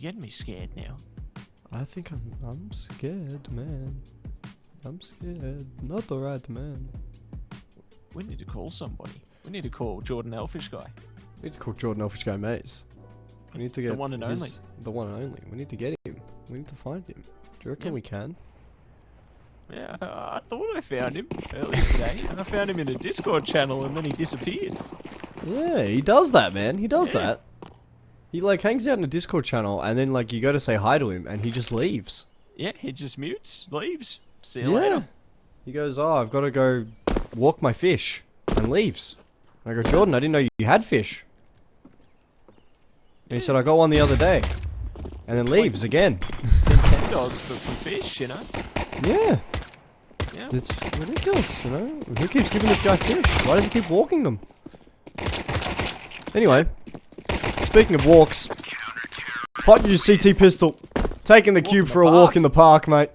getting me scared now. I think I'm scared, man. I'm scared. Not the right man. We need to call somebody. We need to call Jordan Elfish guy. We need to call Jordan Elfish Guy Maze. We need to get The one and only. The one and only. We need to get him. We need to find him. Do you reckon we can? Yeah, I thought I found him earlier today. I found him in a Discord channel and then he disappeared. Yeah, he does that, man. He does that. He like hangs out in a Discord channel and then like you go to say hi to him and he just leaves. Yeah, he just mutes, leaves. See you later. He goes, oh, I've got to go walk my fish, and leaves. And I go, Jordan, I didn't know you had fish. And he said, I got one the other day. And then leaves again. $10 for fish, you know? Yeah. Yeah. It's ridiculous, you know? Who keeps giving this guy fish? Why does he keep walking them? Anyway, speaking of walks, HOTU CT pistol. Taking the cube for a walk in the park, mate.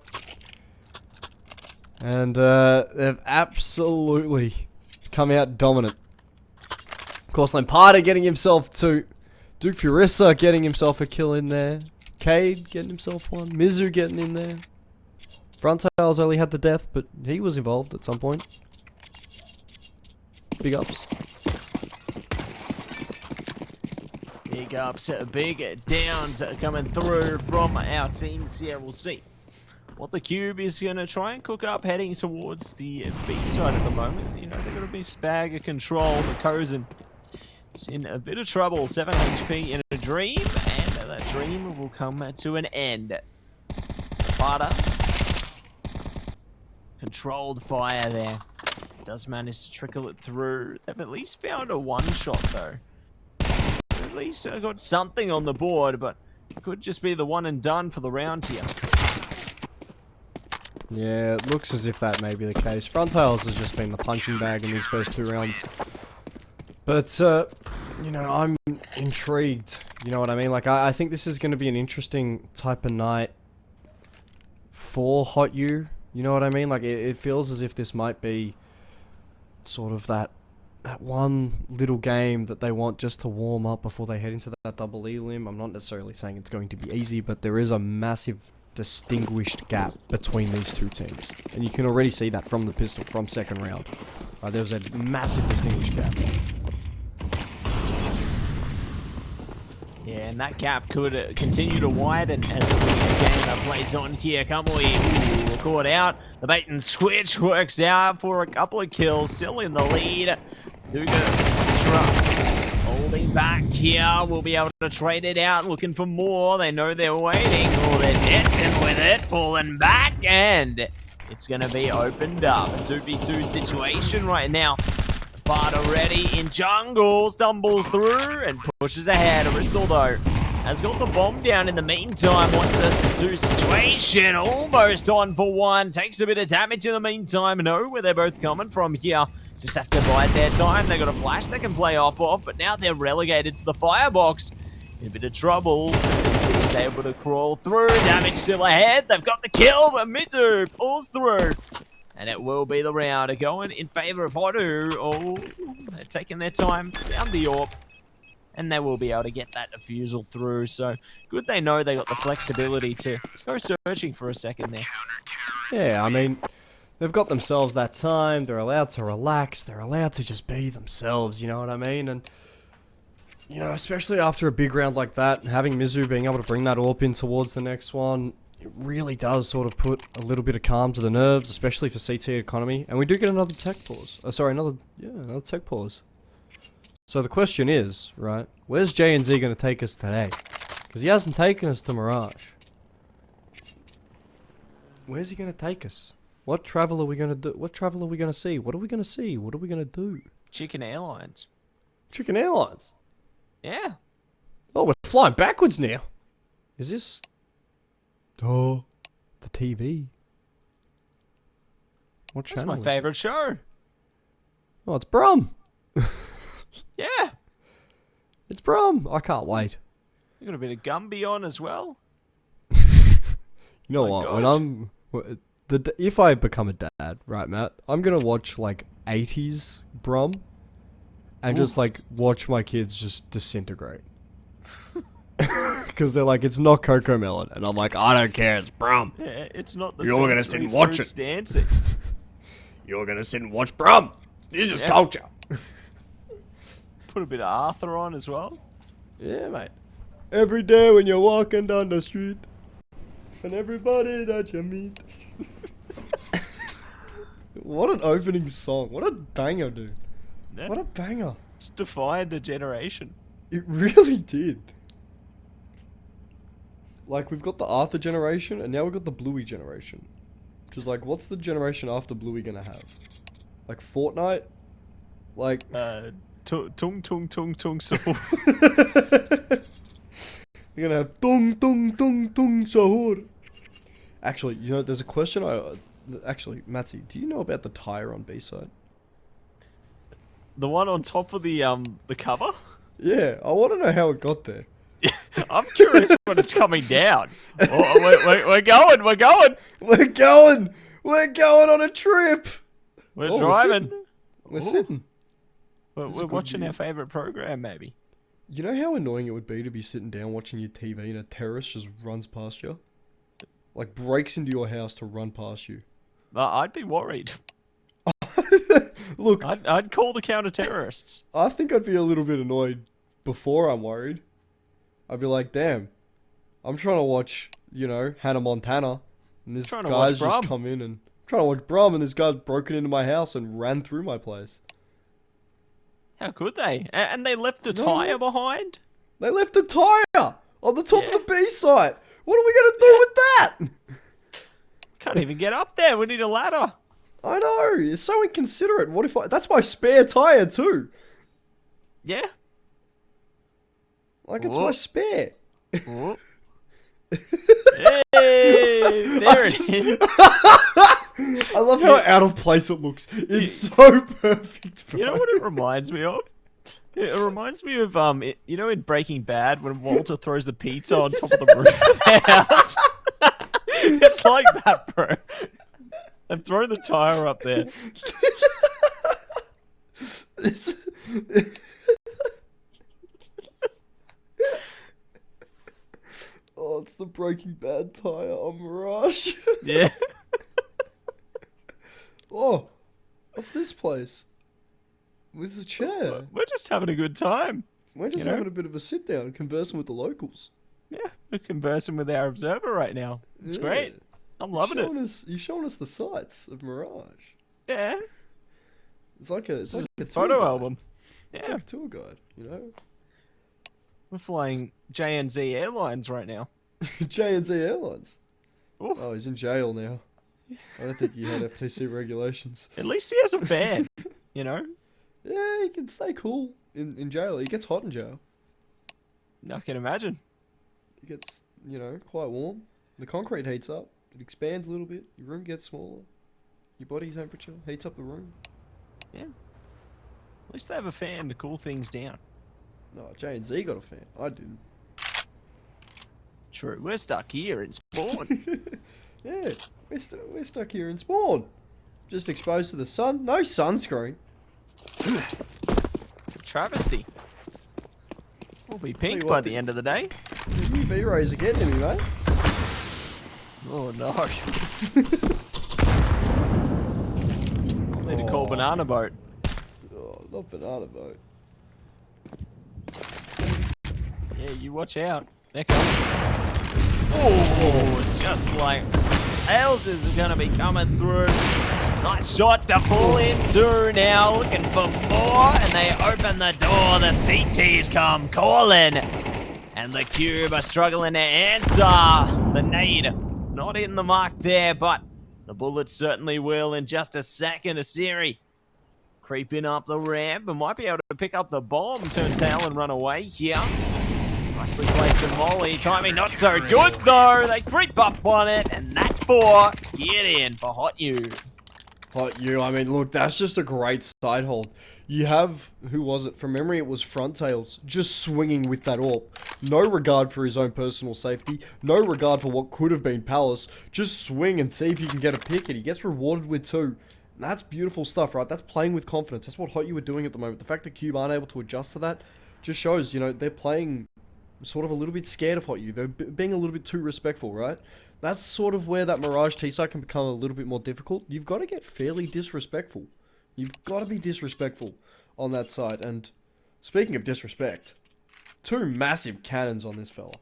And they've absolutely come out dominant. Of course, Lamparta getting himself 2. Duke Furissa getting himself a kill in there. Cade getting himself 1. Mizu getting in there. Frontails only had the death, but he was involved at some point. Big ups. Big ups, big downs coming through from our teams here. We'll see what the QUBE is going to try and cook up heading towards the B side at the moment. You know, they've got a big bag of control. The Kozen is in a bit of trouble. 7 HP in a dream, and that dream will come to an end. Sparta. Controlled fire there. Does manage to trickle it through. They've at least found a one-shot though. At least got something on the board, but it could just be the one and done for the round here. Yeah, it looks as if that may be the case. Frontails has just been the punching bag in these first 2 rounds. But, you know, I'm intrigued. You know what I mean? Like, I think this is going to be an interesting type of night for HOTU. You know what I mean? Like, it feels as if this might be sort of that one little game that they want just to warm up before they head into that double E limb. I'm not necessarily saying it's going to be easy, but there is a massive distinguished gap between these 2 teams. And you can already see that from the pistol from second round. There's a massive distinguished gap. Yeah, and that gap could continue to widen as the game plays on here. Kamui caught out. The bait and switch works out for a couple of kills. Still in the lead. Duga holding back here. We'll be able to trade it out. Looking for more. They know they're waiting. Oh, they're dancing with it. Pulling back. And it's going to be opened up. A 2v2 situation right now. But already in jungle, stumbles through and pushes ahead. Aristal though has got the bomb down in the meantime. 1-2 situation, almost on for 1. Takes a bit of damage in the meantime. Know where they're both coming from here. Just have to bide their time. They got a flash they can play off of, but now they're relegated to the firebox. In a bit of trouble. He's able to crawl through. Damage still ahead. They've got the kill, but Mizu pulls through. And it will be the round going in favor of HOTU. Oh, they're taking their time down the AWP. And they will be able to get that defusal through. So good they know they got the flexibility to go searching for a second there. Yeah, I mean, they've got themselves that time. They're allowed to relax. They're allowed to just be themselves, you know what I mean? And, you know, especially after a big round like that, having Mizu being able to bring that AWP in towards the next one, it really does sort of put a little bit of calm to the nerves, especially for CT economy. And we do get another tech pause. Another tech pause. So the question is, right, where's J&Z going to take us today? Because he hasn't taken us to Mirage. Where's he going to take us? What travel are we going to do? What travel are we going to see? What are we going to see? What are we going to do? Chicken Airlines. Chicken Airlines? Yeah. Oh, we're flying backwards now. Is this... Oh, the TV. What channel? That's my favorite show. Oh, it's Brum. Yeah. It's Brum. I can't wait. You got a bit of Gumby on as well. You know My what? gosh. When if I become a dad, right, Matt? I'm gonna watch like 80s Brum, and just like watch my kids just disintegrate. because they're like, it's not Coco Melon. And I'm like, I don't care, it's Brum. Yeah, it's not the You're gonna sit and watch it. Dancing. You're gonna sit and watch Brum. This is culture. Put a bit of Arthur on as well. Yeah, mate. Every day when you're walking down the street, and everybody that you meet. What an opening song. What a banger, dude. Yeah. What a banger. It's defined a generation. It really did. Like, we've got the Arthur generation, and now we've got the Bluey generation. Which is like, what's the generation after Bluey gonna have? Like, Fortnite? Like... Tung tung tung tung so. You're gonna have tung tung tung tung sahur. Actually, you know, there's a question actually, Matsy, do you know about the tire on B-side? The one on top of the cover? Yeah, I want to know how it got there. I'm curious when it's coming down. Oh, we're going. We're going on a trip. We're driving. We're sitting. We're watching our favourite program, maybe. You know how annoying it would be to be sitting down watching your TV and a terrorist just runs past you? Like, breaks into your house to run past you. I'd be worried. Look, I'd call the counter-terrorists. I think I'd be a little bit annoyed before I'm worried. I'd be like, damn, I'm trying to watch, you know, Hannah Montana, and this guy's just come in and... trying to watch Brum, and this guy's broken into my house and ran through my place. How could they? And they left a tyre behind? They left a tyre on the top of the B-site. What are we going to do with that? Can't even get up there. We need a ladder. I know. It's so inconsiderate. What if that's my spare tyre too? Yeah. Like, it's my spare. Hey, there it is. I love how out of place it looks. It's so perfect, bro. You know what it reminds me of? It reminds me of, you know in Breaking Bad when Walter throws the pizza on top of the roof of their house? It's like that, bro. They've thrown the tire up there. Oh, it's the Breaking Bad tire on Mirage. Yeah. Oh, what's this place? Where's the chair? We're just having a good time. We're just having a bit of a sit down, conversing with the locals. Yeah, we're conversing with our observer right now. It's great. I'm loving it. You've shown us the sights of Mirage. Yeah. It's like a photo album. Yeah. It's like a tour guide, you know? We're flying J&Z Airlines right now. J&Z Airlines? Ooh. Oh, he's in jail now. I don't think he had FTC regulations. At least he has a fan, you know? Yeah, he can stay cool in jail. He gets hot in jail. I can imagine. It gets, you know, quite warm. The concrete heats up. It expands a little bit. Your room gets smaller. Your body temperature heats up the room. Yeah. At least they have a fan to cool things down. No, J&Z got a fan. I didn't. True. We're stuck here in Spawn. Yeah, we're stuck here in Spawn. Just exposed to the sun. No sunscreen. Travesty. We'll be pink by the end of the day. The UV rays are getting to me, mate. Oh no. Need to call Banana Boat. Oh, not Banana Boat. Yeah, you watch out. They're coming. Oh, just like Ailes is going to be coming through. Nice shot to pull into now. Looking for more, and they open the door. The CTs come calling. And the QUBE are struggling to answer. The nade not in the mark there, but the bullets certainly will in just a second. A Siri creeping up the ramp and might be able to pick up the bomb, turn tail and run away here. Nicely placed to Molly. Timing not so good though. They creep up on it, and that's for get in for HOTU. HOTU, I mean, look, that's just a great side hold. You have, who was it? From memory, it was Front Tails, just swinging with that AWP. No regard for his own personal safety. No regard for what could have been Palace. Just swing and see if you can get a pick, and he gets rewarded with 2. And that's beautiful stuff, right? That's playing with confidence. That's what HOTU are doing at the moment. The fact that QUBE aren't able to adjust to that just shows, you know, they're playing sort of a little bit scared of HOTU. They're being a little bit too respectful, right? That's sort of where that Mirage T-site can become a little bit more difficult. You've got to get fairly disrespectful. You've got to be disrespectful on that side. And speaking of disrespect, 2 massive cannons on this fella.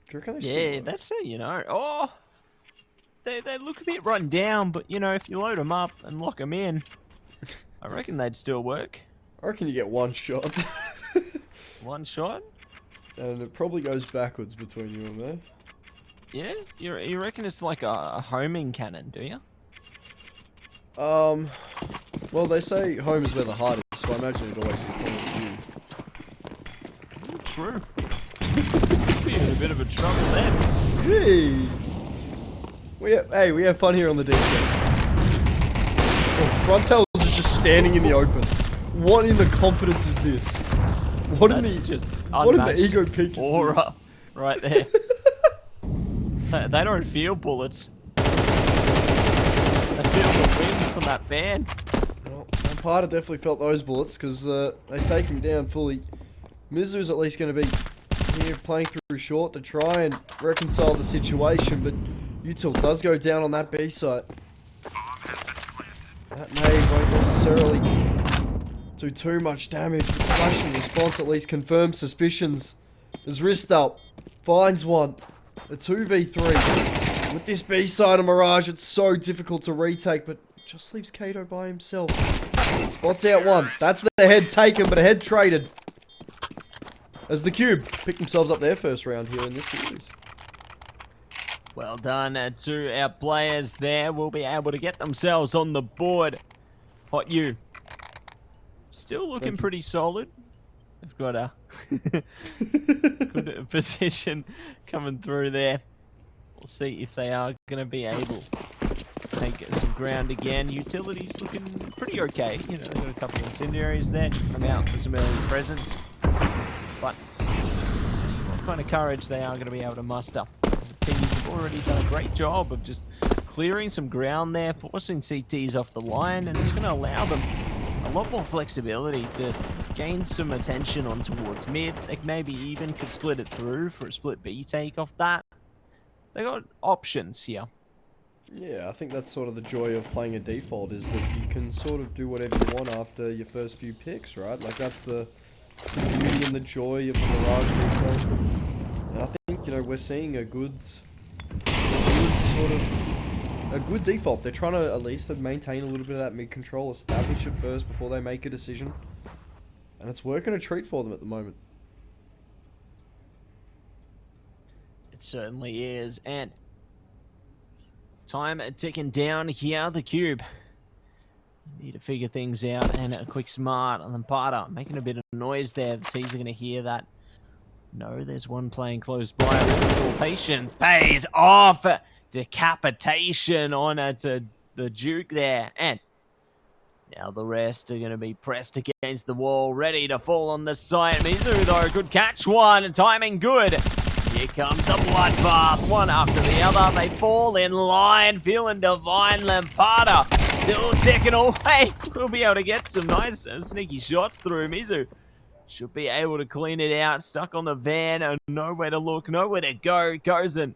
Do you reckon they still work? That's it, you know. Oh, they look a bit run down, but, you know, if you load them up and lock them in, I reckon they'd still work. I reckon you get 1 shot. 1 shot? And it probably goes backwards between you and me. Yeah? You reckon it's like a homing cannon, do you? Well, they say home is where the heart is, so I imagine it'd always be pointing at you. True. Be in a bit of a trouble then. Hey! We have fun here on the DC. Oh, Frontails is just standing in the open. What in the confidence is this? What in the ego peak is this? Right there. They don't feel bullets. They feel the wind from that van. Well, Lampada definitely felt those bullets because they take him down fully. Mizu's at least going to be here playing through short to try and reconcile the situation, but Util does go down on that B site. That nade won't necessarily do too much damage, but Flash in response at least confirms suspicions. His wrist up, finds one, a 2v3. With this B side of Mirage, it's so difficult to retake, but just leaves Kato by himself. Spots out one. That's the head taken, but a head traded. As the QUBE pick themselves up their first round here in this series. Well done to our players there. Will be able to get themselves on the board. HOTU. Still looking pretty solid. They've got a good position coming through there. We'll see if they are going to be able to take some ground again. Utilities looking pretty okay. You know, they've got a couple of incendiaries there to come out for some early presence. But we'll see what kind of courage they are going to be able to muster. The teams have already done a great job of just clearing some ground there, forcing CTs off the line, and it's going to allow them a lot more flexibility to gain some attention on towards mid. They maybe even could split it through for a split B take off that. They got options here. Yeah, I think that's sort of the joy of playing a default, is that you can sort of do whatever you want after your first few picks, right? Like that's the beauty and the joy of the Mirage default. And I think, you know, we're seeing a good default. They're trying to at least maintain a little bit of that mid control, establish it first before they make a decision. And it's working a treat for them at the moment. It certainly is. And time ticking down here. The QUBE need to figure things out, and a quick smart on Lampada making a bit of noise there. The T's are going to hear that. No, there's one playing close by. Little patience pays off. Decapitation on to the Duke there. And now the rest are going to be pressed against the wall, ready to fall on the site. Mizu, though, could catch one. Timing good. Here comes the bloodbath. One after the other. They fall in line. Feeling divine. Lampada still ticking away. We'll be able to get some nice sneaky shots through. Mizu should be able to clean it out. Stuck on the van. Nowhere to look. Nowhere to go. Gozen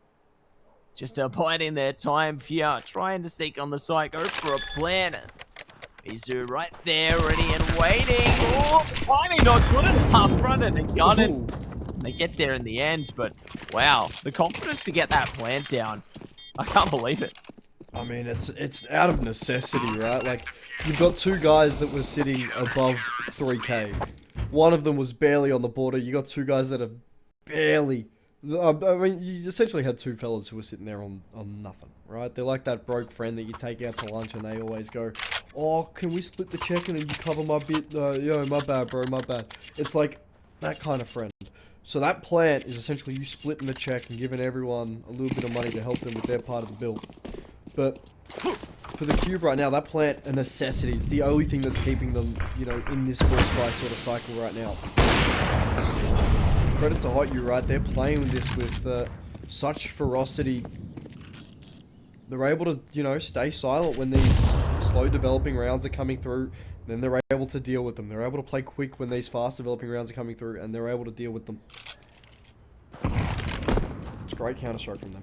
just biding their time here. Trying to sneak on the site. Go for a plan. Mizu right there, ready and waiting. Oh, timing not good enough. Running and gunning. They get there in the end, but wow, the confidence to get that plant down. I can't believe it. I mean, it's out of necessity, right? Like, you've got 2 guys that were sitting above 3k. One of them was barely on the border. You got 2 guys that are barely... I mean, you essentially had 2 fellas who were sitting there on nothing, right? They're like that broke friend that you take out to lunch and they always go, oh, can we split the check and then you cover my bit? Yo, my bad, bro, my bad. It's like that kind of friend. So that plant is essentially you splitting the check and giving everyone a little bit of money to help them with their part of the bill. But for the QUBE right now, that plant a necessity. It's the only thing that's keeping them, you know, in this first try sort of cycle right now. Credit to HOTU, right? They're playing with this with such ferocity. they're able to, you know, stay silent when these slow developing rounds are coming through. Then they're able to deal with them. They're able to play quick when these fast developing rounds are coming through, and they're able to deal with them. It's a great counter-strike from them.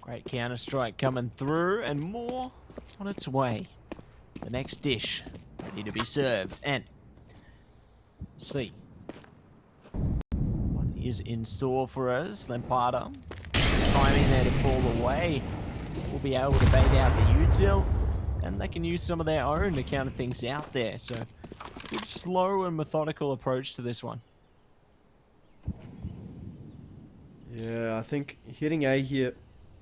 Great counter-strike coming through, and more on its way. The next dish ready to be served, and see what is in store for us. Lampada timing there to pull away. We'll be able to bait out the util, and they can use some of their own to counter things out there. So, good slow and methodical approach to this one. Yeah, I think hitting A here,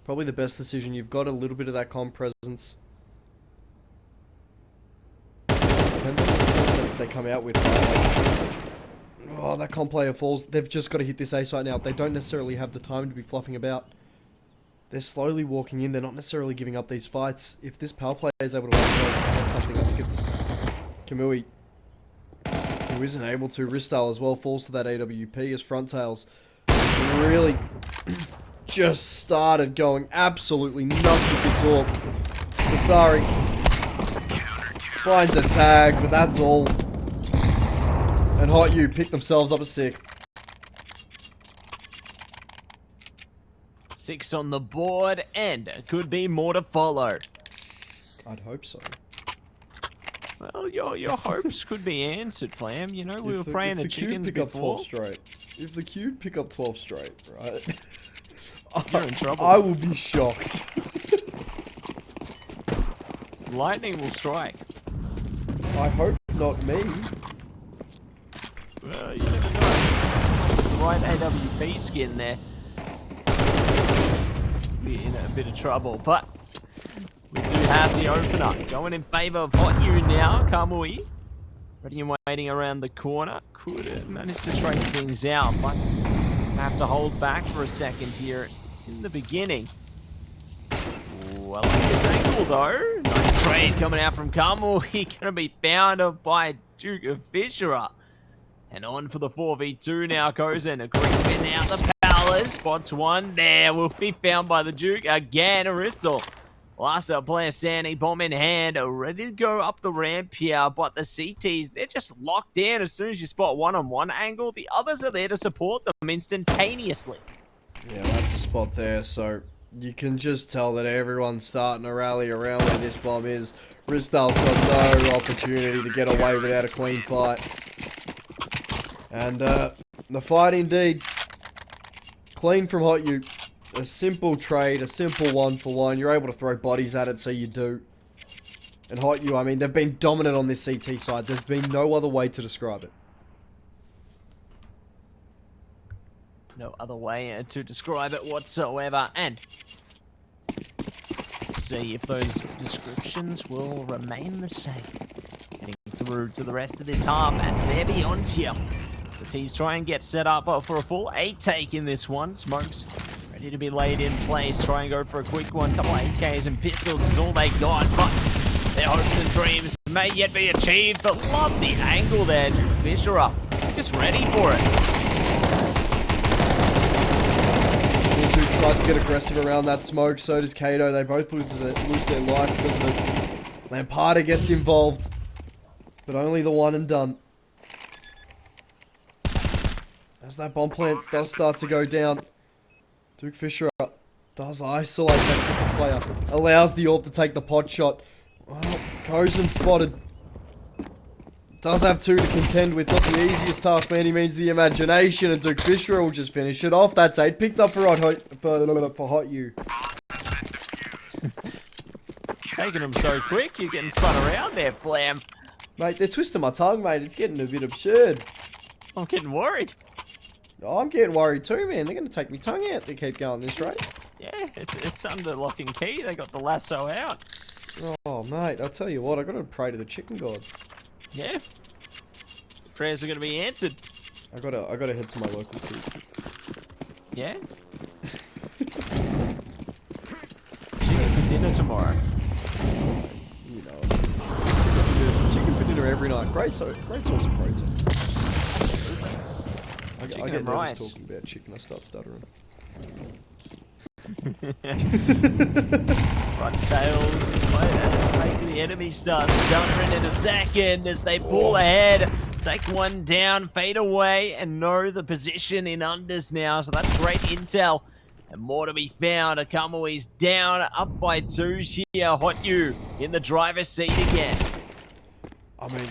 probably the best decision. You've got a little bit of that comp presence. Depends on the defense that they come out with. Oh, that comp player falls. They've just got to hit this A site now. They don't necessarily have the time to be fluffing about. They're slowly walking in. They're not necessarily giving up these fights. If this power player is able to get something, I think it's Kamui, who isn't able to. Ristal as well falls to that AWP as front tails really just started going absolutely nuts with this orb. Vasari finds a tag, but that's all. And HOTU pick themselves up a 6. 6 on the board, and could be more to follow. I'd hope so. Well, your hopes could be answered, Flam. You know, we were praying to chickens pick before. Up 12 straight. If the QUBE pick up 12 straight, right? You're in trouble. I will be shocked. Lightning will strike. I hope not me. Well, you never know. The right AWP skin there. Be in a bit of trouble, but we do have the opener going in favor of HOTU now. Kamui ready and waiting around the corner. Could have managed to trade things out, but have to hold back for a second here in the beginning. Well, this angle though. Nice trade coming out from Kamui. Gonna be bound up by Duke of Fisher. And on for the 4v2 now, Kozen. A creeping out the palace. Spots one there. Will be found by the Duke again. Aristal. Last up player standing, bomb in hand. Ready to go up the ramp here. But the CTs, they're just locked in. As soon as you spot one on one angle, the others are there to support them instantaneously. Yeah, that's a spot there. So you can just tell that everyone's starting to rally around where this bomb is. Ristal's got no opportunity to get away without a clean fight. And the fight indeed. Clean from HOTU. A simple trade, a simple 1-for-1. You're able to throw bodies at it, so you do. And HOTU, I mean, they've been dominant on this CT side. There's been no other way to describe it. No other way to describe it whatsoever. And let's see if those descriptions will remain the same. Getting through to the rest of this half, and they're beyond here. The T's try and get set up for a full 8 take in this one. Smokes ready to be laid in place. Try and go for a quick one. Couple of AKs and pistols is all they got, but their hopes and dreams may yet be achieved. But love the angle there. Fisher up, just ready for it. Mizu tries to get aggressive around that smoke. So does Kato. They both lose their lives because of it. Lampada gets involved, but only the one and done. As that bomb plant does start to go down, Duke Fisher does isolate that player, allows the AWP to take the pot shot. Well, Kozen spotted. Does have 2 to contend with, not the easiest task by any means, the imagination, and Duke Fisher will just finish it off. That's 8 picked up for HOTU. Taking them so quick, you're getting spun around there, Flam. Mate, they're twisting my tongue, mate. It's getting a bit absurd. I'm getting worried. Oh, I'm getting worried too, man. They're going to take me tongue out. They keep going this rate. Yeah, it's under lock and key. They got the lasso out. Oh, mate, I'll tell you what. I got to pray to the chicken god. Yeah. Prayers are going to be answered. I gotta head to my local food. Yeah. Chicken for dinner tomorrow. You know, chicken for dinner every night. Great source of protein. I get nervous talking about chicken. I start stuttering. Front tails. Make the enemy start stuttering in a second as they pull ahead. Take one down, fade away, and know the position in unders now. So that's great intel. And more to be found. Akamui's down, up by 2 here. HOTU in the driver's seat again. I mean,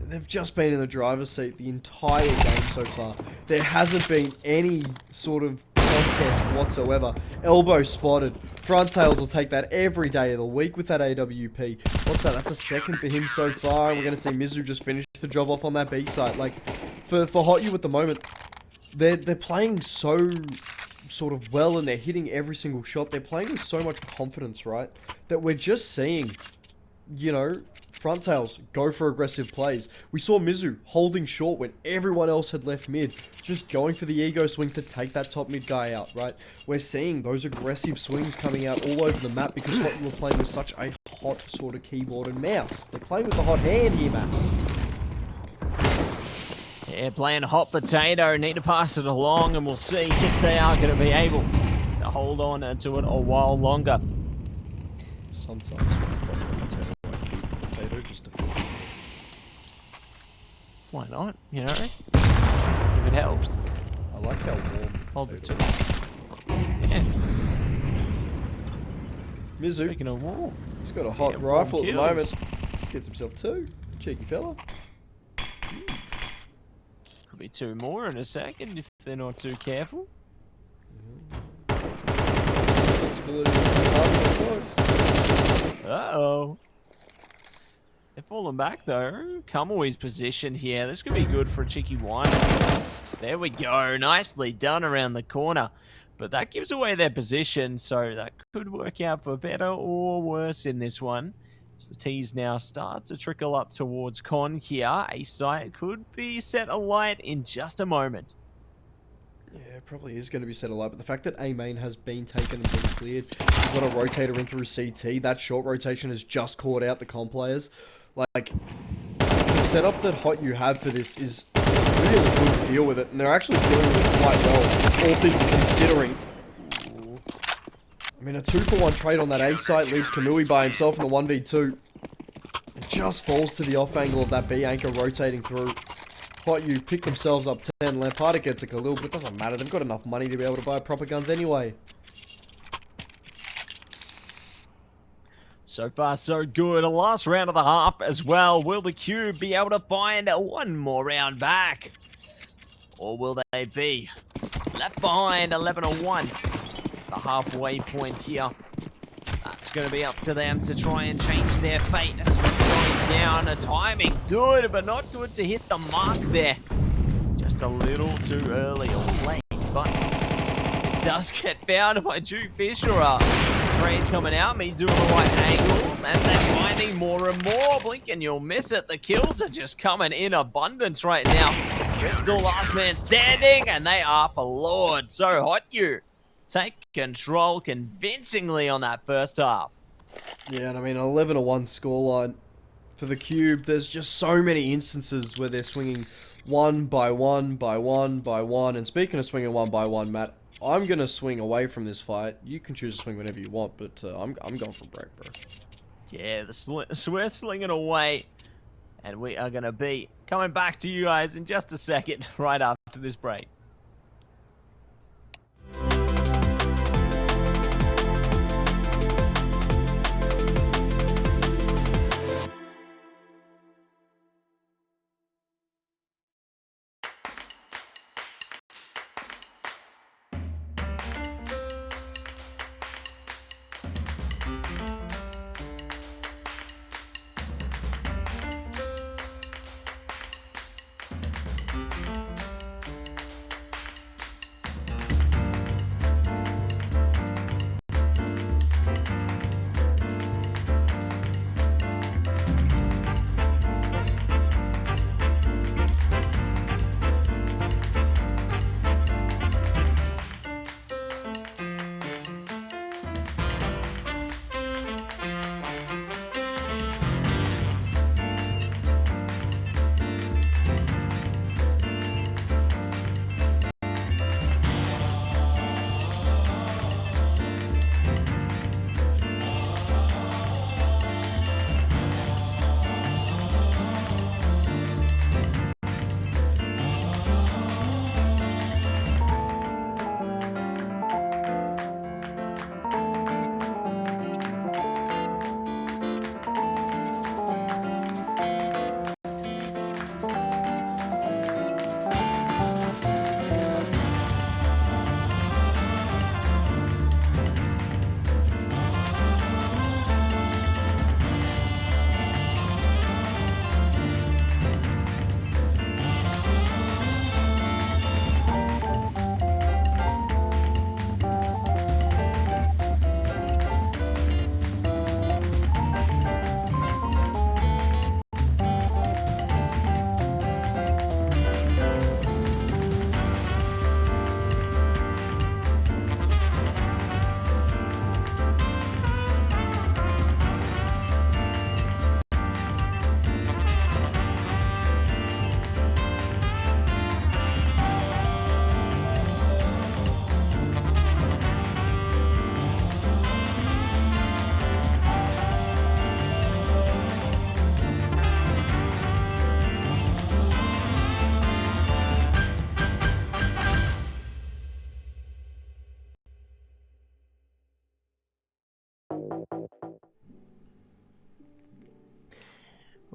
they've just been in the driver's seat the entire game so far. There hasn't been any sort of contest whatsoever. Elbow spotted. Front tails will take that every day of the week with that AWP. What's that? That's a second for him so far. And we're going to see Mizu just finish the job off on that B site. Like, for HOTU at the moment, they're playing so sort of well and they're hitting every single shot. They're playing with so much confidence, right? That we're just seeing, you know, front tails go for aggressive plays. We saw Mizu holding short when everyone else had left mid, just going for the ego swing to take that top mid guy out, right? We're seeing those aggressive swings coming out all over the map because what we're playing with such a hot sort of keyboard and mouse. They're playing with the hot hand here, man. Yeah, playing hot potato. Need to pass it along and we'll see if they are going to be able to hold on to it a while longer. Sometimes potato just defeats. Why not? You know, if it helps. I like how warm. Hold it too. Yeah. Mizu. Speaking of warm, He's got a hot rifle at the moment. Just gets himself 2. Cheeky fella. Could be 2 more in a second if they're not too careful. Uh-oh. They're falling back though. Kamui's position here. This could be good for a cheeky wine. There we go. Nicely done around the corner. But that gives away their position, so that could work out for better or worse in this one. As the T's now start to trickle up towards Con here. A site could be set alight in just a moment. Yeah, it probably is going to be set alight, but the fact that A main has been taken and been cleared, we've got a rotator in through CT. That short rotation has just caught out the com players. Like, the setup that HOTU have for this is really good to deal with it, and they're actually dealing with it quite well, all things considering. I mean, a 2-for-1 trade on that A site leaves Kamui by himself in the 1v2. It just falls to the off angle of that B anchor rotating through. HOTU pick themselves up 10. Lamparta gets a Khalil, but it doesn't matter. They've got enough money to be able to buy proper guns anyway. So far, so good. A last round of the half as well. Will the QUBE be able to find one more round back? Or will they be left behind 11-1? The halfway point here. That's going to be up to them to try and change their fate. Going down, a timing good, but not good to hit the mark there. Just a little too early or late, but it does get found by Duke Fisher. Trade coming out, Mizu on the right angle, and they're finding more and more. Blink and you'll miss it. The kills are just coming in abundance right now. Crystal last man standing, and they are floored. So HOTU take control convincingly on that first half. Yeah, and I mean, 11-1 scoreline for the QUBE. There's just so many instances where they're swinging 1 by 1 by 1 by 1. And speaking of swinging 1 by 1, Matt, I'm going to swing away from this fight. You can choose to swing whenever you want, but I'm going for break, bro. Yeah, we're slinging away. And we are going to be coming back to you guys in just a second, right after this break.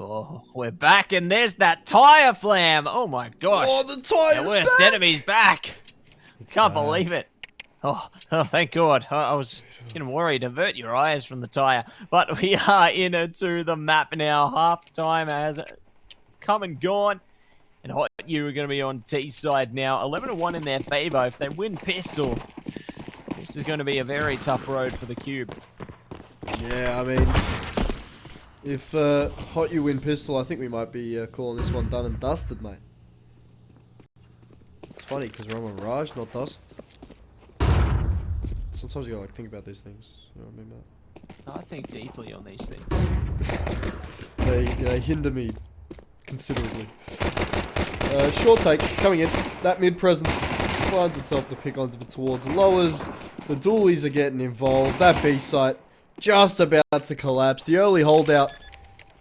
Oh, we're back, and there's that tire flam. Oh my gosh. Oh, the tire's Our worst back! enemy's back. It's Can't bad. believe it. Oh, thank God. I was getting worried. Avert your eyes from the tire. But we are into the map now. Half time has come and gone. And HOTU are going to be on T side now. 11-1 in their favor. If they win pistol, this is going to be a very tough road for the QUBE. Yeah, I mean, if HOTU win pistol, I think we might be calling this one done and dusted, mate. It's funny because we're on Mirage, not Dust. Sometimes you gotta like think about these things. You know what I mean, mate? I think deeply on these things. They hinder me considerably. Short take coming in. That mid presence finds itself the pick onto the towards lowers. The dualies are getting involved. That B site just about to collapse. The early holdout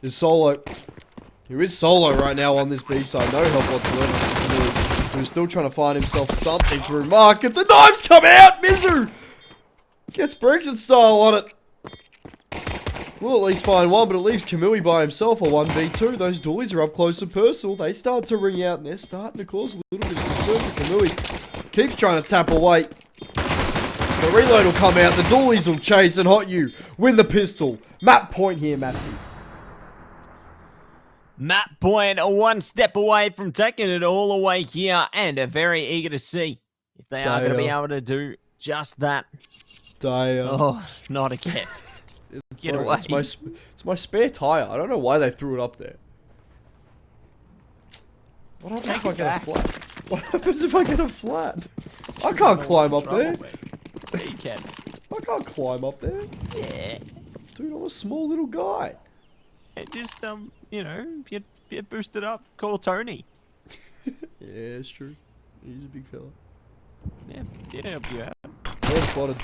is Solo. Who is solo right now on this B side. No help whatsoever. Who's still trying to find himself something through market. The knives come out. Mizu gets Brexit style on it. We'll at least find one, but it leaves QUBE by himself, a 1v2. Those dualies are up close and personal. They start to ring out, and they're starting to cause a little bit of concern for QUBE. Keeps trying to tap away. The reload will come out, the dualies will chase, and HOTU win the pistol. Map point here, Matsy. Map point, one step away from taking it all away here, and very eager to see if they are going to be able to do just that. Oh, not again. Get away. It's my spare tire. I don't know why they threw it up there. What happens if I get a flat? What happens if I get a flat? I can't climb up there. Yeah, you can. I can't climb up there. Yeah. Dude, I'm a small little guy. It just, you know, get boosted up. Call Tony. Yeah, it's true. He's a big fella. Yeah, did help you out. Well spotted.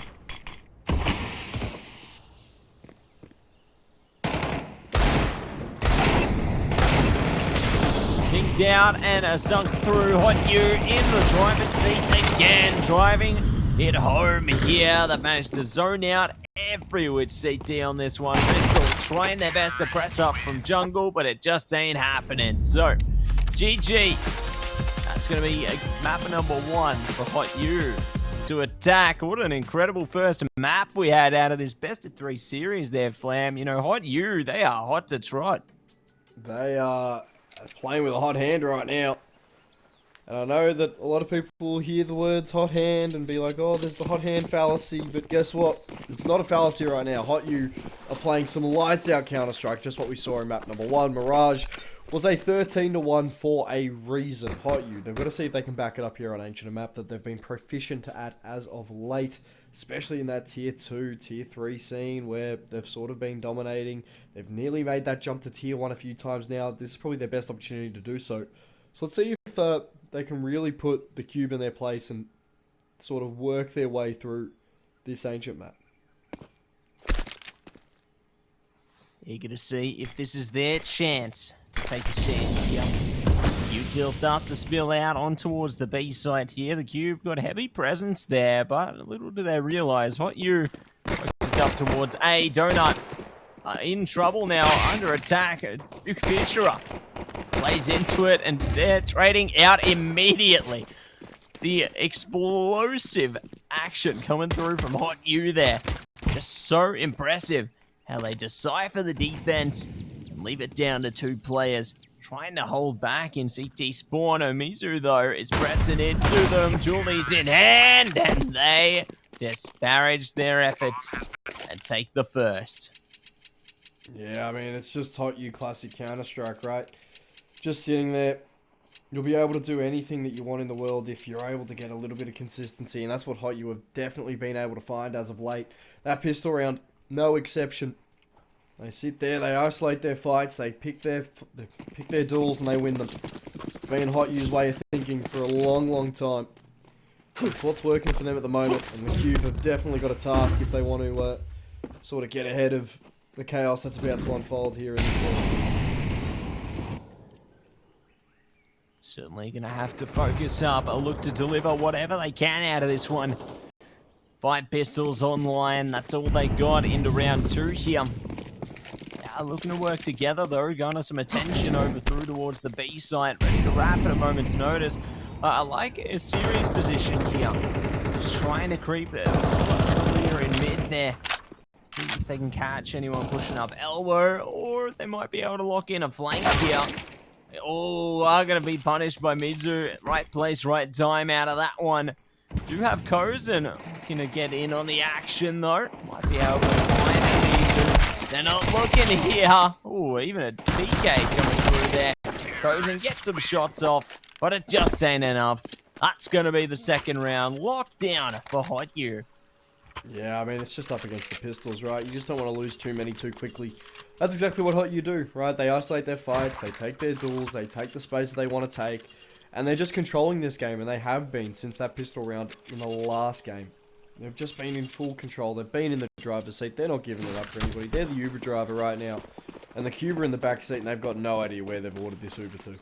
Pinged out and sunk through. HOTU in the driver's seat again, driving it home here. They've managed to zone out every which CT on this one. Bristol trying their best to press up from jungle, but it just ain't happening. So, GG. That's going to be map number 1 for HOTU to attack. What an incredible first map we had out of this best of 3 series there, Flam. You know, HOTU, they are hot to trot. They are playing with a hot hand right now. And I know that a lot of people hear the words hot hand and be like, oh, there's the hot hand fallacy. But guess what? It's not a fallacy right now. HOTU are playing some lights out Counter-Strike, just what we saw in map number 1. Mirage was a 13-1 for a reason. HOTU, they've got to see if they can back it up here on Ancient, a map that they've been proficient at as of late, especially in that tier 2, tier 3 scene where they've sort of been dominating. They've nearly made that jump to tier 1 a few times now. This is probably their best opportunity to do so. So let's see if they can really put the QUBE in their place and sort of work their way through this Ancient map. Eager to see if this is their chance to take a stand here. Util starts to spill out on towards the B side here. The QUBE got a heavy presence there, but little do they realize HOTU focused up towards A. Donut in trouble now, under attack. Duke Fisher plays into it, and they're trading out immediately. The explosive action coming through from HOTU there. Just so impressive how they decipher the defense and leave it down to 2 players. Trying to hold back in CT spawn. Omizu, though, is pressing into them. Julie's in hand, and they disparage their efforts and take the first. Yeah, I mean, it's just HOTU classic Counter-Strike, right? Just sitting there. You'll be able to do anything that you want in the world if you're able to get a little bit of consistency, and that's what HOTU have definitely been able to find as of late. That pistol round, no exception. They sit there, they isolate their fights, they pick their duels, and they win them. It's been HOTU's way of thinking for a long, long time. It's what's working for them at the moment, and the QUBE have definitely got a task if they want to sort of get ahead of the chaos that's about to unfold here in the scene. Certainly going to have to focus up, look to deliver whatever they can out of this one. 5 pistols online, that's all they got into round 2 here. are looking to work together though, garner some attention over through towards the B site, ready to wrap at a moment's notice. I like a serious position here. Just trying to creep it clear in mid there. See if they can catch anyone pushing up elbow, or they might be able to lock in a flank here. Oh, are going to be punished by Mizu. Right place, right time out of that one. Do have Kozen looking to get in on the action though. Might be able to find Mizu. They're not looking here. Oh, even a PK coming through there. Kozen gets some shots off, but it just ain't enough. That's going to be the second round. Locked down for HOTU. Yeah, I mean, it's just up against the pistols, right? You just don't want to lose too many too quickly. That's exactly what HOTU do, right? They isolate their fights, they take their duels, they take the space they want to take, and they're just controlling this game, and they have been since that pistol round in the last game. They've just been in full control. They've been in the driver's seat. They're not giving it up for anybody. They're the Uber driver right now. And the QUBE are in the back seat, and they've got no idea where they've ordered this Uber to.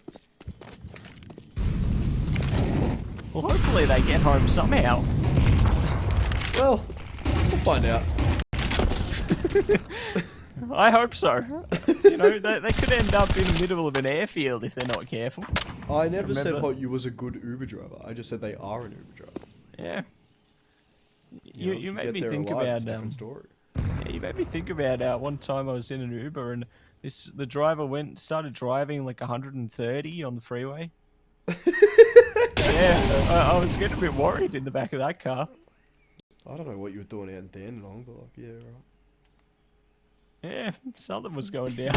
Well, hopefully they get home somehow. Well, we'll find out. I hope so. You know, they could end up in the middle of an airfield if they're not careful. I never said HOTU was a good Uber driver. I just said they are an Uber driver. Yeah. You know, You made me get there think alive, about it's a different story. yeah, you made me think about one time I was in an Uber and the driver started driving like 130 on the freeway. Yeah, I was getting a bit worried in the back of that car. I don't know what you were doing out in Dandenong, but like, yeah, right. Yeah, something was going down.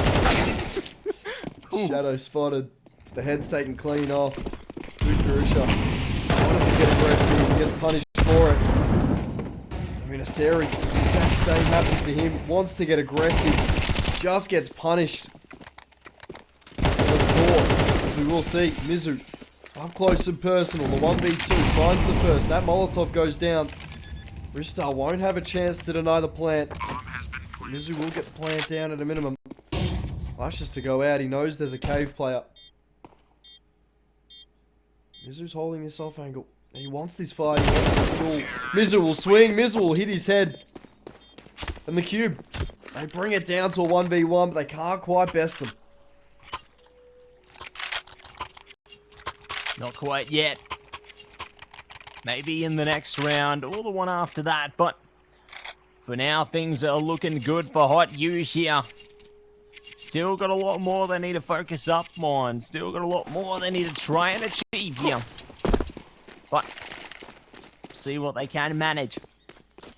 Shadow spotted. The head's taken clean off. Lukarusha wanted to get aggressive. He gets punished for it. I mean, Aseri, the exact same happens to him. Wants to get aggressive. Just gets punished. As we will see, Mizu up close and personal. The 1v2 finds the first. That Molotov goes down. Ristar won't have a chance to deny the plant. Mizu will get the plant down at a minimum. Rushes to go out. He knows there's a cave player. Mizu's holding this off angle. He wants this fight. He wants this duel. Mizu will swing. Mizu will hit his head. And the QUBE. They bring it down to a 1v1, but they can't quite best them. Not quite yet. Maybe in the next round or the one after that, but for now things are looking good for HOTU here. Still got a lot more they need to focus up on. Still got a lot more they need to try and achieve here. But see what they can manage.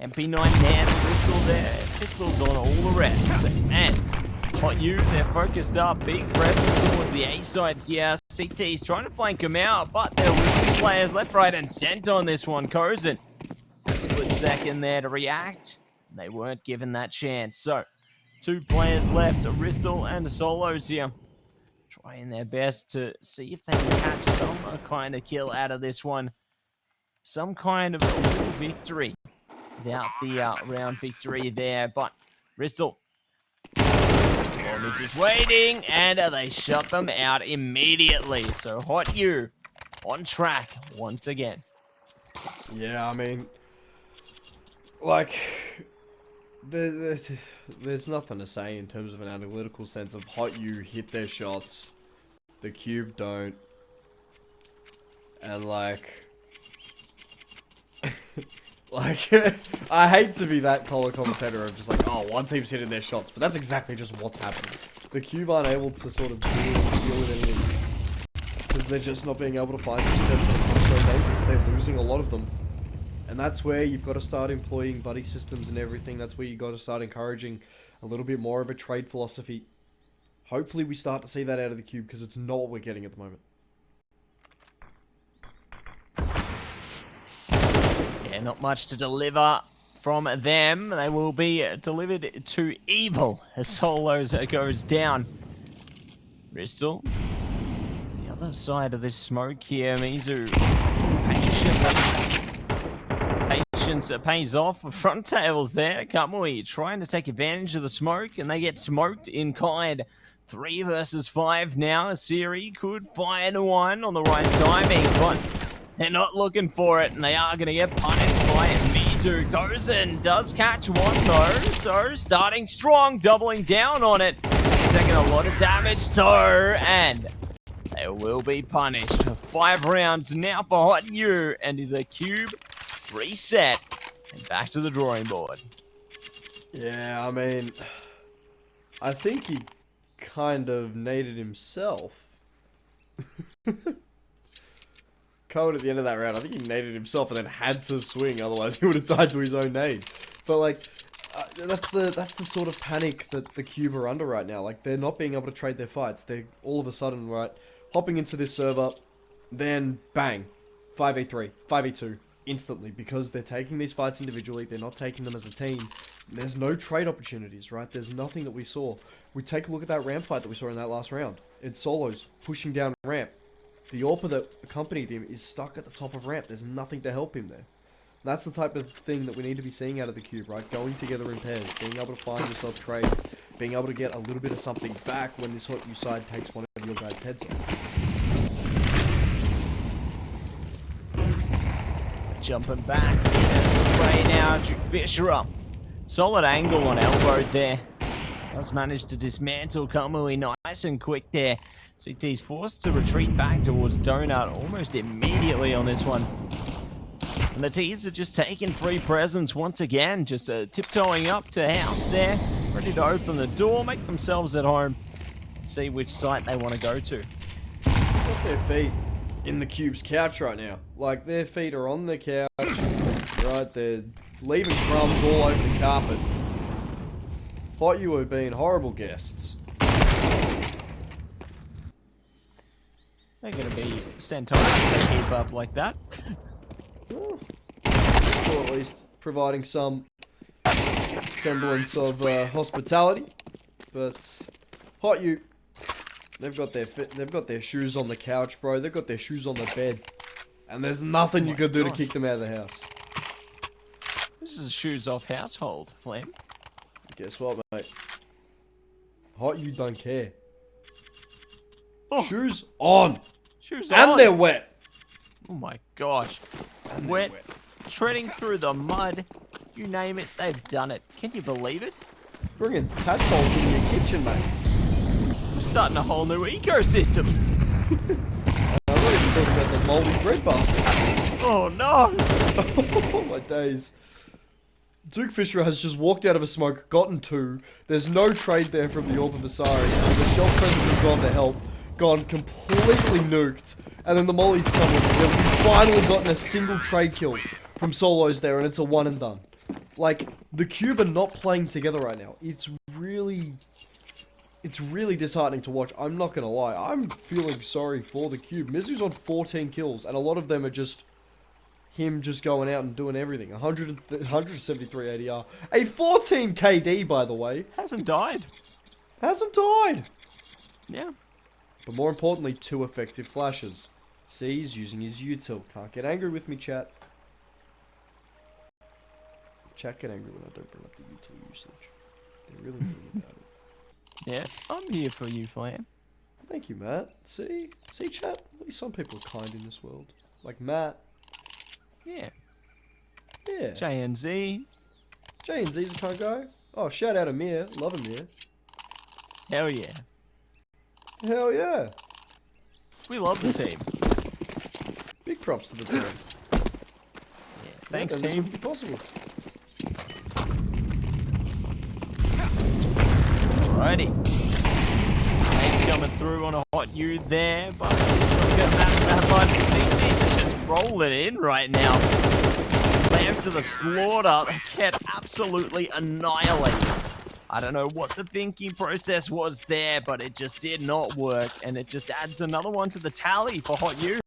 MP9 down, pistol there, pistols on all the rest. And HOTU, they're focused up. Big presence towards the A side here. CT's trying to flank him out, but they're losing players left, right, and centre on this one. Kozen, split second there to react. They weren't given that chance. So, two players left, Aristal and Solos here. Trying their best to see if they can catch some kind of kill out of this one. Some kind of a little victory. Without the round victory there, but Ristal is just waiting, and they shut them out immediately. So HOTU on track once again. Yeah, I mean, like, there's nothing to say in terms of an analytical sense of HOTU hit their shots, the QUBE don't, and like, like, I hate to be that color commentator of just like, oh, one team's hitting their shots, but that's exactly just what's happening. The QUBE aren't able to sort of deal with anything because they're just not being able to find success. They're losing a lot of them. And that's where you've got to start employing buddy systems and everything. That's where you've got to start encouraging a little bit more of a trade philosophy. Hopefully we start to see that out of the QUBE because it's not what we're getting at the moment. Yeah, not much to deliver from them. They will be delivered to evil as Solos goes down. Ristal, the other side of this smoke here. Mizu patience pays off. Front tails there. Kamui trying to take advantage of the smoke, and they get smoked in kind. 3 versus 5 now. Siri could find one on the right timing, but they're not looking for it, and they are going to get punished by Mizu. 2v2. Kozen does catch one though, so starting strong, doubling down on it. Taking a lot of damage though, and they will be punished. 5 rounds now for HOTU, and the cube reset and back to the drawing board. Yeah, I mean, I think he kind of naded himself. Cold at the end of that round, I think he naded himself and then had to swing, otherwise he would have died to his own nade. But like, that's the sort of panic that the QUBE are under right now. Like, they're not being able to trade their fights. They're all of a sudden, right, hopping into this server, then bang, 5v3, 5v2, instantly, because they're taking these fights individually, they're not taking them as a team. There's no trade opportunities, right? There's nothing that we saw. We take a look at that ramp fight that we saw in that last round. It's solos pushing down ramp. The AWPer that accompanied him is stuck at the top of ramp. There's nothing to help him there. That's the type of thing that we need to be seeing out of the QUBE, right? Going together in pairs, being able to find yourself trades, being able to get a little bit of something back when this HOTU side takes one of your guys' heads off. Jumping back right now, Duke Fisher up. Solid angle on elbow there. Does manage to dismantle Kamui nice and quick there. CT's forced to retreat back towards Donut almost immediately on this one. And the T's are just taking free presence once again, just tiptoeing up to house there, ready to open the door, make themselves at home, and see which site they want to go to. Got their feet in the QUBE's couch right now. Like, their feet are on the couch, right? They're leaving crumbs all over the carpet. HOTU have been horrible guests. They're going to be sent home if they keep up like that. Well, still at least providing some semblance of hospitality. But HOTU, they've got their shoes on the couch, bro. They've got their shoes on the bed, and there's nothing you can do to kick them out of the house. This is a shoes off household, Flame. Guess what, mate? HOTU don't care. Oh. Shoes on. Shoes and on. They're wet. Oh my gosh. And Wet, wet. treading through the mud. You name it, they've done it. Can you believe it? Bringing tadpoles in your kitchen, mate. We're starting a whole new ecosystem. I thought you were talking about the moldy bread basket. Oh no. Oh my days. Duke Fisher has just walked out of a smoke, gotten 2. There's no trade there from the AWPer Vasari, and the Shell Presence has gone to help, gone completely nuked, and then the Molly's come with it. We've finally gotten a single trade kill from solos there, and it's a one and done. Like, the QUBE are not playing together right now. It's really disheartening to watch. I'm not gonna lie. I'm feeling sorry for the QUBE. Mizu's on 14 kills, and a lot of them are just him just going out and doing everything. 173 ADR. A 14 KD, by the way. Hasn't died. Hasn't died. Yeah. But more importantly, 2 effective flashes. C's using his util. Can't get angry with me, chat. Chat get angry when I don't bring up the util usage. They're really mean about it. Yeah, I'm here for you, Flame. Thank you, Matt. See, chat? At least some people are kind in this world. Like Matt. Yeah. Yeah. JNZ. JNZ's a kind guy. Oh, shout out Amir. Love Amir. Hell yeah. Hell yeah. We love the team. Big props to the team. Yeah. Thanks, This team. wouldn't be possible. Alrighty. Nate's coming through on a HOTU there, but he's got that line for CTs to just roll it in right now. Lambs to the slaughter. They get absolutely annihilated. I don't know what the thinking process was there, but it just did not work, and it just adds another one to the tally for HOTU.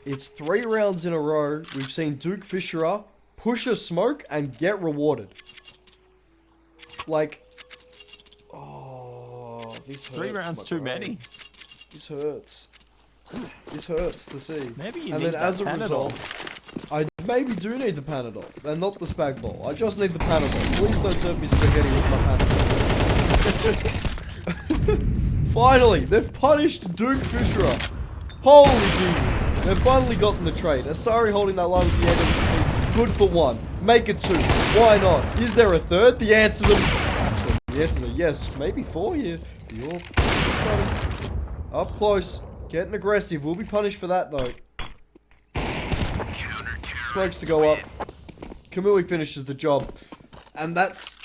It's 3 rounds in a row. We've seen Duke Fisher push a smoke and get rewarded. Like, oh, this hurts. 3 rounds too many. This hurts. This hurts to see. Maybe you and need then that as a Panadol. result, I maybe do need the Panadol, and not the spag ball. I just need the Panadol. Please don't serve me spaghetti with my Panadol. Finally, they've punished Duke Fisher. Holy Jesus. They've finally gotten the trade. Asari holding that line at the end of the Good for one. Make it two. Why not? Is there a third? The answers are yes. Maybe four here. You're starting up close. Getting aggressive. We'll be punished for that though. Smokes to go up. Kamui finishes the job. And that's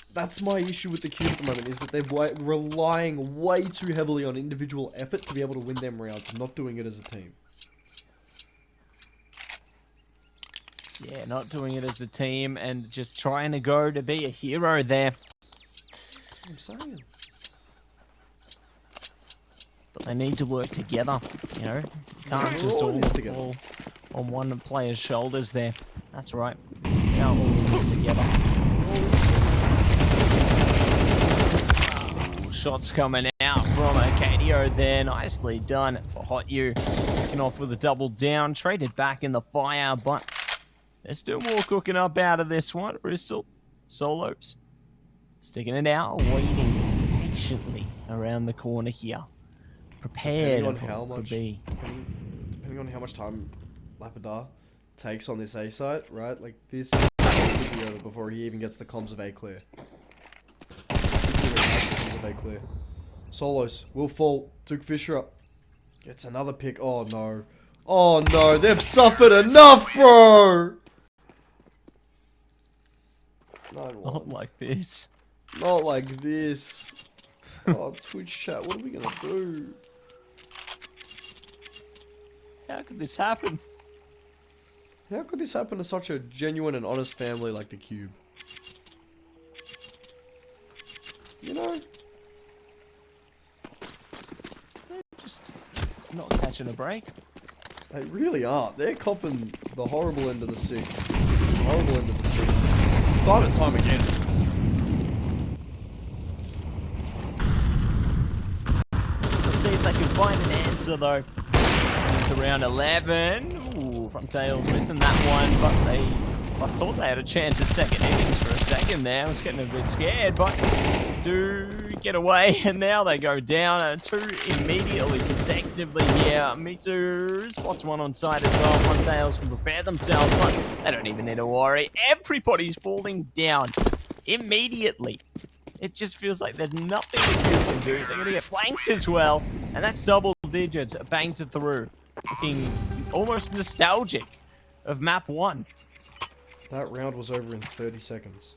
my issue with the QUBE at the moment, is that they're relying way too heavily on individual effort to be able to win them rounds, not doing it as a team. Yeah, not doing it as a team and just trying to go to be a hero there. That's what I'm saying. But they need to work together, you know. You can't just all on one player's shoulders there. That's right. Now all this together. Shots coming out from Acadio there. Nicely done for HOTU. Kicking off with a double down. Traded back in the fire, but there's still more cooking up out of this one. Bristol solos sticking it out, waiting patiently around the corner here. Prepared depending on how much time Lapidar takes on this A site, right? Like this could be over before he even gets the comms of A clear. Solos will fall. Took Fisher up. Gets another pick. Oh no. Oh no, they've suffered enough, bro! Not like this. Not like this. Oh, Twitch chat, what are we gonna do? How could this happen? How could this happen to such a genuine and honest family like the QUBE? You know? Just not catching a break. They really are. They're copping the horrible end of the stick. Horrible end of the stick. Time and time again. Let's see if they can find an answer though. Into round 11. Ooh, front tails missing that one, but I thought they had a chance at second innings for a second there. I was getting a bit scared, but do get away, and now they go down. Two immediately consecutively here. Mitu spots one on side as well. Front tails can prepare themselves, but they don't even need to worry. Everybody's falling down immediately. It just feels like there's nothing that you can do. They're going to get flanked as well, and that's double digits banked through. Looking almost nostalgic of map 1. That round was over in 30 seconds.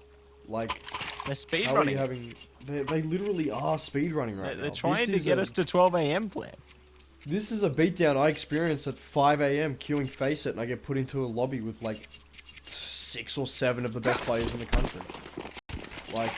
Like, they're speed how running. are you having... They literally are speed running right now. They're trying to get us to 12 AM plan. This is a beatdown I experienced at 5 AM queuing Face It, and I get put into a lobby with like 6 or 7 of the best players in the country. Like...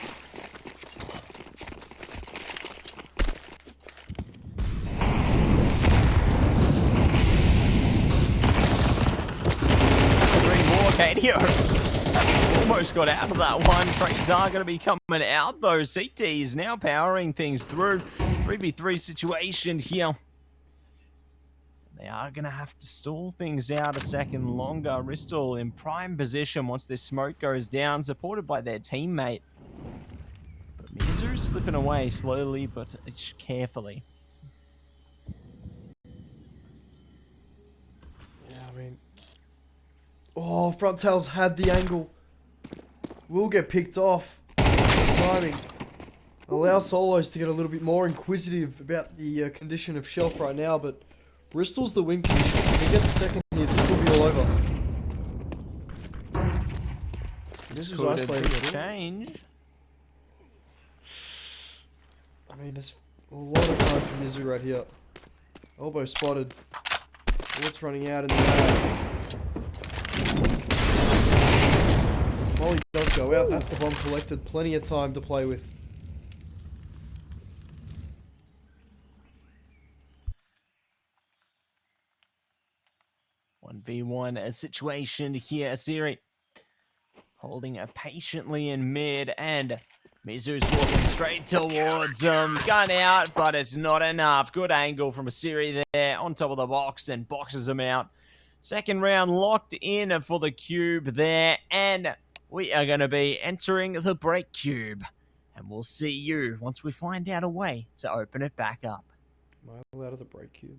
Almost got out of that one. Trades are going to be coming out though. CT is now powering things through. 3v3 situation here. They are going to have to stall things out a second longer. Ristal in prime position once this smoke goes down, supported by their teammate. But Mizu slipping away slowly but carefully. Yeah, I mean... Oh, front tails had the angle. Will get picked off. Timing. Allow solos to get a little bit more inquisitive about the condition of shelf right now, but Bristol's the win condition. If he gets the second here, this will be all over. This is isolated. Change. I mean, there's a lot of time for Mizu right here. Elbow spotted. Bullets running out in the air. Molly does go out. That's the bomb collected. Plenty of time to play with. One v one a situation here. Siri holding it patiently in mid, and Mizu's walking straight towards him. Gun out, but it's not enough. Good angle from a Siri there on top of the box and boxes him out. Second round locked in for the QUBE there, and we are going to be entering the break cube. And we'll see you once we find out a way to open it back up. Am I allowed out of the break cube?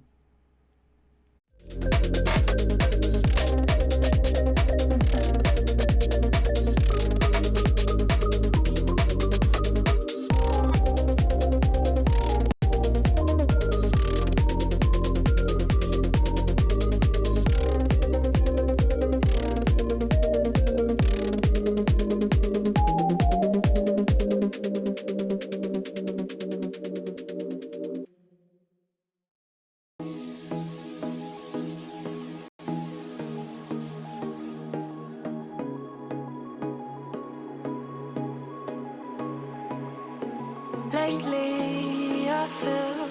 Lately, I feel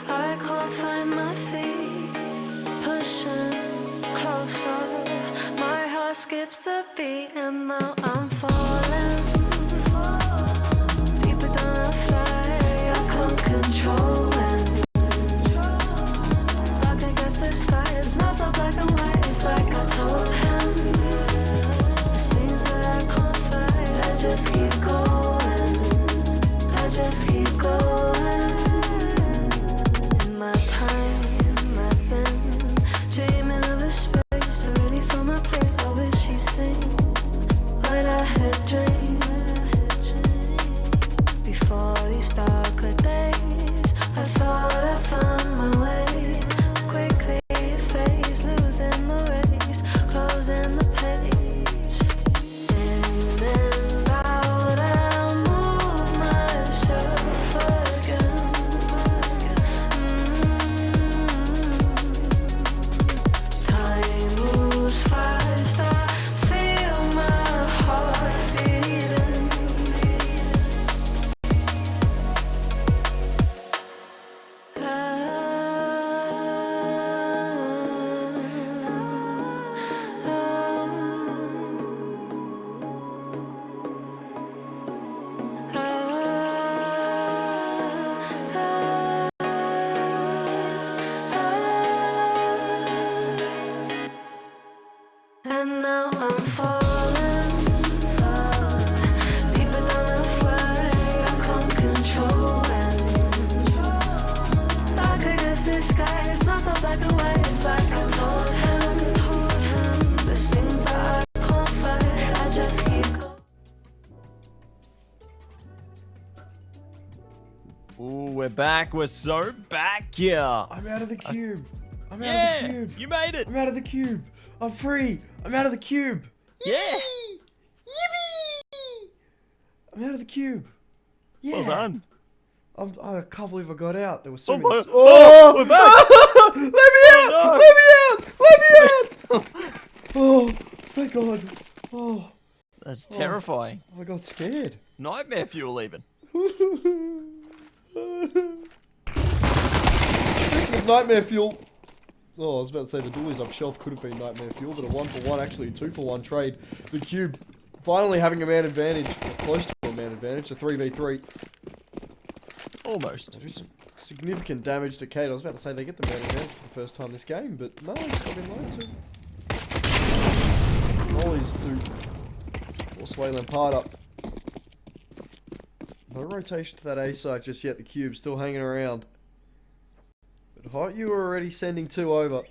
I can't find my feet. Pushing closer, my heart skips a beat, and now I'm falling deeper than I fly. I can't control it. Dark against the sky, it's not so black and white. It's like I told him. There's things that I can't fight. I just keep going. I just keep going. In my time, I've been dreaming of a space to really fill my place. I wish he'd seen what I had dreamed. Before these darker days, I thought I found my way. Quickly it fades, losing the race, closing the page. In and out, I'll move myself again. Time moves fast, I feel my heart beating. And now I'm falling, deeper than I fly. I can't control it. Dark against the sky, it's not so black and white. It's like I told him. There's things that I can't fight. I just keep going. Ooh, we're back. We're so back here. I'm out of the cube. I'm out of the Yeah, cube. you made it. I'm out of the cube. I'm free. I'm out of the cube. Yeah. Yippee! I'm out of the cube. Yeah. Well done. I can't believe I got out. There was so Oh, many. oh, we're back. Let me out! no. Let me out! Let me out! Oh, thank God. Oh, That's terrifying. I got scared. Nightmare fuel even. Nightmare fuel. Oh, I was about to say the dualies up shelf could have been nightmare fuel, but a 1-for-1, actually a 2-for-1 trade. The cube finally having a man advantage, or close to a man advantage, a 3v3. Almost. There's some significant damage to Kate. I was about to say they get the man advantage for the first time this game, but no, it's got been lied to. Molly's to force Wayland part up. No rotation to that A site just yet. The cube still hanging around. But HOTU are already sending 2 over.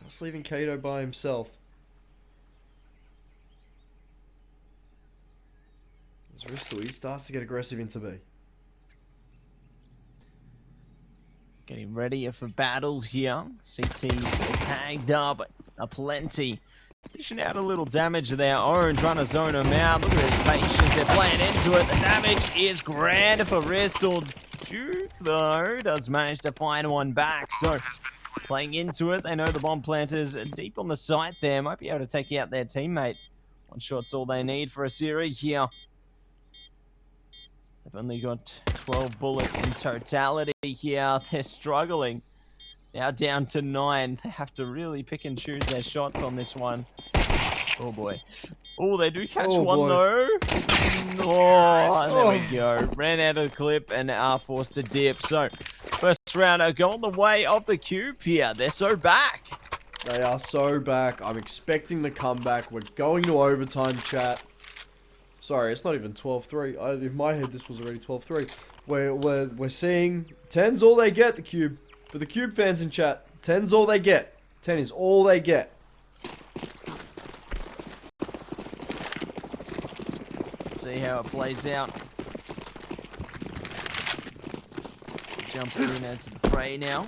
Just leaving Kato by himself. As Ristol, he starts to get aggressive into B. Getting ready for battles here. CT's tagged up aplenty. Dishing out a little damage of their own, trying to zone them out. Look at his patience, they're playing into it. The damage is grand for Ristol. Duke, though, does manage to find one back. So, playing into it, they know the bomb planters are deep on the site there. Might be able to take out their teammate. One shot's all they need for a series here. They've only got 12 bullets in totality here. They're struggling. Now down to 9. They have to really pick and choose their shots on this one. Oh boy. Oh, they do catch one boy. though. Oh, there we go. Ran out of the clip and are forced to dip. So, first rounder going the way of the cube here. They're so back. They are so back. I'm expecting the comeback. We're going to overtime, chat. Sorry, it's not even 12-3. In my head, this was already 12-3. We're seeing 10's all they get, the cube. For the cube fans in chat, 10's all they get. 10 is all they get. Let's see how it plays out. Jumping in into the fray now.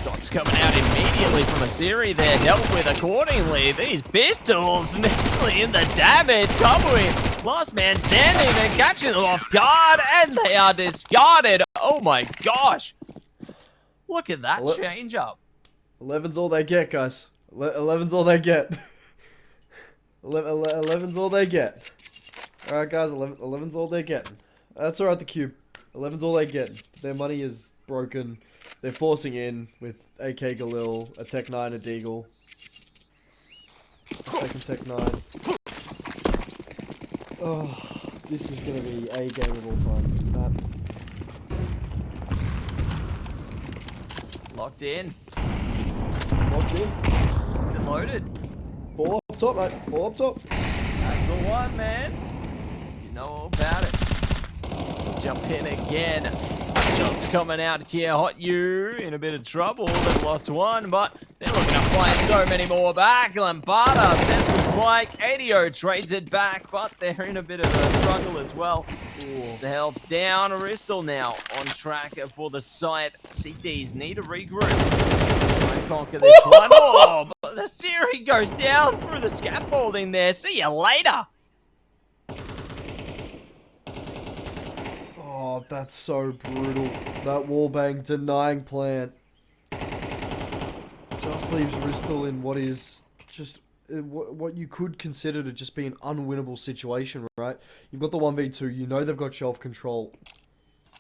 Shots coming out immediately from Asteri there, dealt with accordingly. These pistols actually in the damage, covering last man standing and catching them off guard, and they are discarded. Oh my gosh. Look at that change up. 11's all they get, guys. 11's all they get. 11's all they get. Alright, guys, 11's all they're getting. That's alright, the Cube. 11's all they're getting. Their money is broken. They're forcing in with AK Galil, a Tech 9, a Deagle. A second Tech 9. Oh, this is gonna be a game of all time. Locked in. Locked in. And loaded. Ball up top, mate. Ball up top. That's the one, man. You know all about it. Jump in again. Shots coming out here. HOTU in a bit of trouble. They've lost one, but they're looking to play so many more back. Lampada sends the spike. ADO trades it back, but they're in a bit of a struggle as well. To help down. Aristal now on track for the site. CDs need to regroup. Try and conquer this one. Oh, but the Siri goes down through the scaffolding there. See you later. Oh, that's so brutal. That wallbang denying plant just leaves Ristal in what is just what you could consider to just be an unwinnable situation, right? You've got the 1v2, you know they've got shelf control.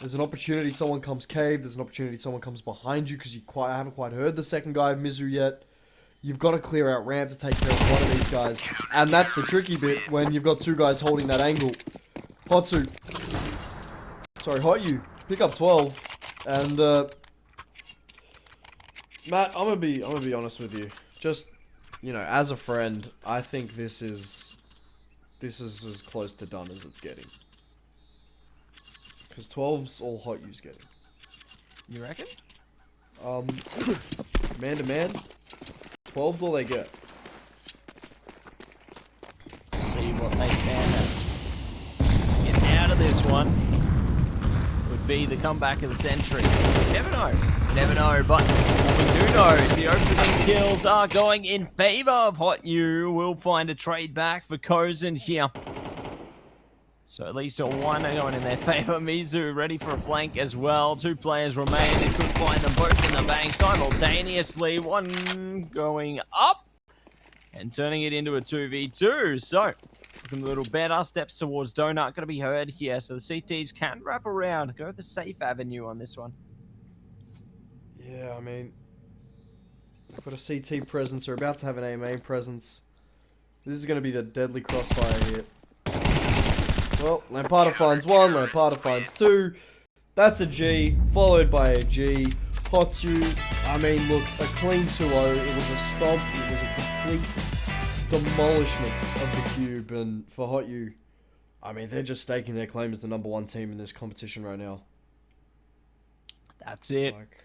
There's an opportunity someone comes cave, there's an opportunity someone comes behind you because you haven't quite heard the second guy of Mizu yet. You've got to clear out ramp to take care of one of these guys. And that's the tricky bit when you've got two guys holding that angle. HOTU. Sorry, HOTU. Pick up 12. And Matt, I'm gonna be honest with you. Just, you know, as a friend, I think this is as close to done as it's getting. Because 12's all HOTU's getting. You reckon? Man to man, 12's all they get. See what they can get out of this one. Would be the comeback of the century. Never know. Never know, but what we do know is the opening kills are going in favor of HOTU. We'll find a trade back for Kozen here. So at least one are going in their favor. Mizu ready for a flank as well. Two players remain. They could find them both in the bank simultaneously. One going up and turning it into a 2v2. So looking a little better. Steps towards Donut. Going to be heard here. So the CTs can wrap around. Go the safe avenue on this one. Yeah, I mean, they've got a CT presence. They're about to have an A main presence. This is going to be the deadly crossfire here. Well, Lampada finds one, Lampada finds two. That's a G, followed by a G. HOTU, I mean, look, a clean 2-0. It was a stomp. It was a complete demolishment of the Cube. And for HOTU, I mean, they're just staking their claim as the #1 team in this competition right now. That's it. Like,